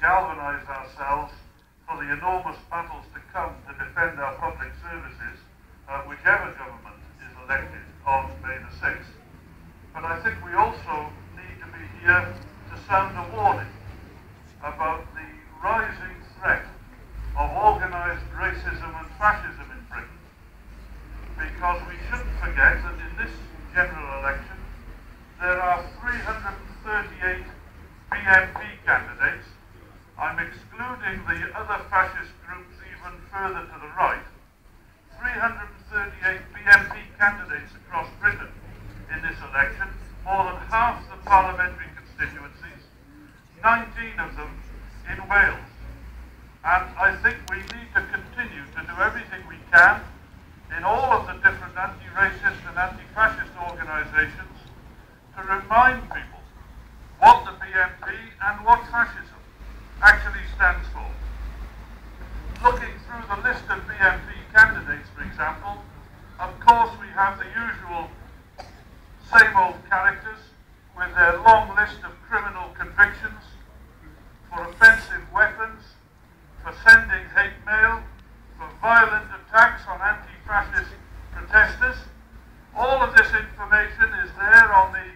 galvanise ourselves for the enormous battles to come to defend our public services, whichever government is elected on May the 6th. But I think we also need to be here to sound a warning about the rising threat of organised racism and fascism in Britain. Because we shouldn't forget that in this general election, there are 338 BNP candidates. I'm excluding the other fascist groups even further to the right. 338 BNP candidates across Britain in this election, more than half the parliamentary constituencies, 19 of them in Wales. And I think we need to continue to do everything we can in all of the different anti-racist and anti-fascist organisations to remind people what the BNP and what fascism actually stands for. Looking through the list of BNP candidates, for example, of course we have the usual same old characters with their long list of criminal convictions for offensive weapons, for sending hate mail, for violent attacks on anti-fascist protesters. All of this information is there on the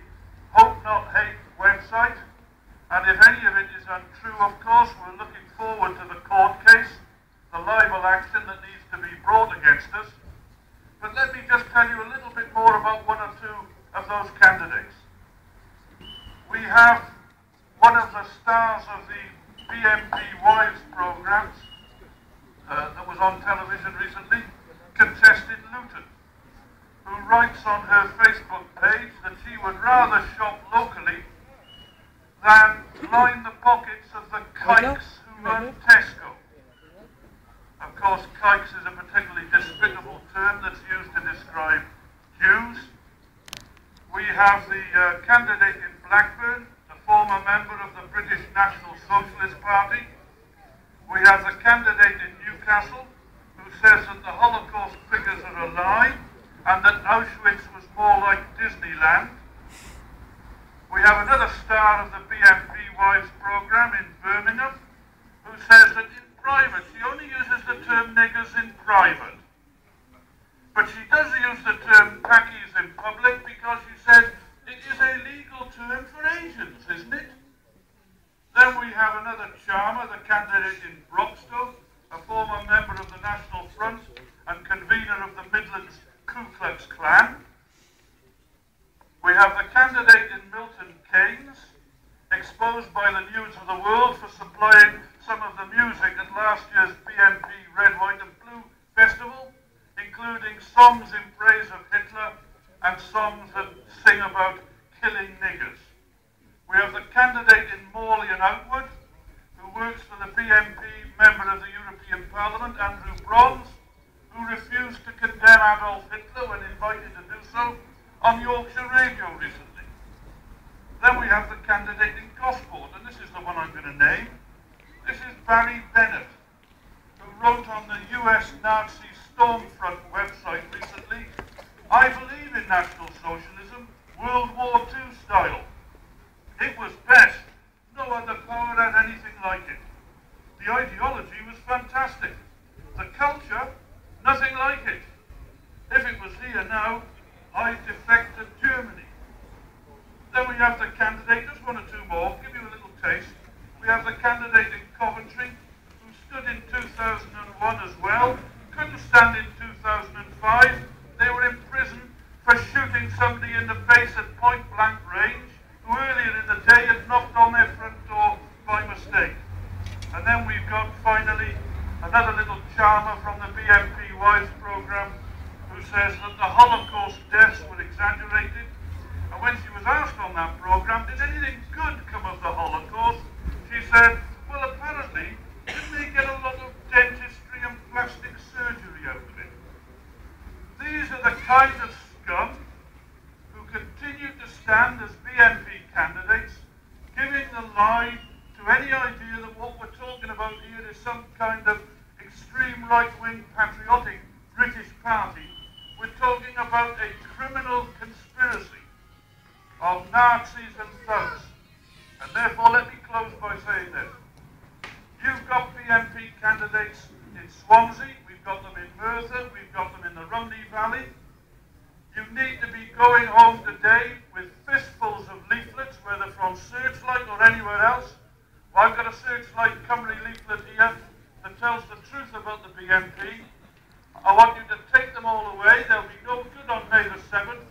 Hope Not Hate website, and if any of it is untrue, of course, we're looking forward to the court case, the libel action that needs to be brought against us. But let me just tell you a little bit more about one or two of those candidates. We have one of the stars of the BNP Wives programs that was on television recently, contested Luton, who writes on her Facebook page that she would rather shop locally than line the pockets of the kikes who run Tesco. Of course, kikes is a particularly despicable term that's used to describe Jews. We have the candidate in Blackburn, the former member of the British National Socialist Party. We have the candidate in Newcastle, who says that the Holocaust figures are a lie and that Auschwitz was more like Disneyland. We have another star of the BNP Wives programme in Birmingham, who says that in private, she only uses the term niggers in private. But she does use the term packies in public because she said it is a legal term for Asians, isn't it? Then we have another charmer, the candidate in Broxton, a former member of the National Front and convener of the Midlands Ku Klux Klan. We have the candidate in Milton Keynes, exposed by the News of the World for supplying some of the music at last year's BNP Red, White and Blue Festival, including songs in praise of Hitler and songs that sing about killing niggers. We have the candidate in Morley and Outwood, who works for the BNP member of the European Parliament, Andrew Brons, who refused to condemn Adolf Hitler when invited to do so on Yorkshire Radio recently. Then we have the candidate in Gosport, and this is the one I'm going to name. This is Barry Bennett, who wrote on the US Nazi Stormfront website recently, "I believe in National Socialism, World War II style. It was best. No other power had anything like it. The ideology was fantastic. The culture, nothing like it. If it was here now, I'd defect to Germany." Then we have the candidate, just one or two more, give you a little taste. We have the candidate in Coventry, who stood in 2001 as well, couldn't stand in 2005. They were in prison for shooting somebody in the face at point blank range, who earlier in the day had knocked on their front door by mistake. And then we've got finally another little charmer from the BNP Wives programme, who says that the Holocaust deaths were exaggerated. And when she was asked on that programme, did anything good come of the Holocaust, she said, well, apparently, didn't they get a lot of dentistry and plastic surgery out of it? These are the kind of scum who continue to stand as BNP candidates, giving the lie to any idea that what we're talking about here is some kind of extreme right-wing patriotic British party. We're talking about a criminal conspiracy of Nazis and thugs. And therefore, let me close by saying this. You've got BNP candidates in Swansea, we've got them in Merthyr, we've got them in the Rhymney Valley. You need to be going home today with fistfuls of leaflets, whether from Searchlight or anywhere else. Well, I've got a Searchlight Cymru leaflet here that tells the truth about the BNP. I want you to take them all away. They'll be no good on May the 7th,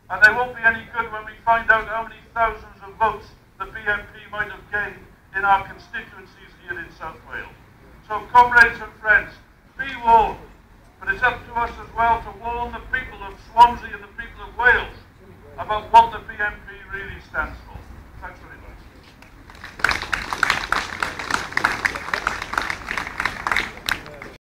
and they won't be any good when we find out how many thousands of votes the BNP might have gained in our constituencies here in South Wales. So, comrades and friends, be warned. But it's up to us as well to warn the people of Swansea and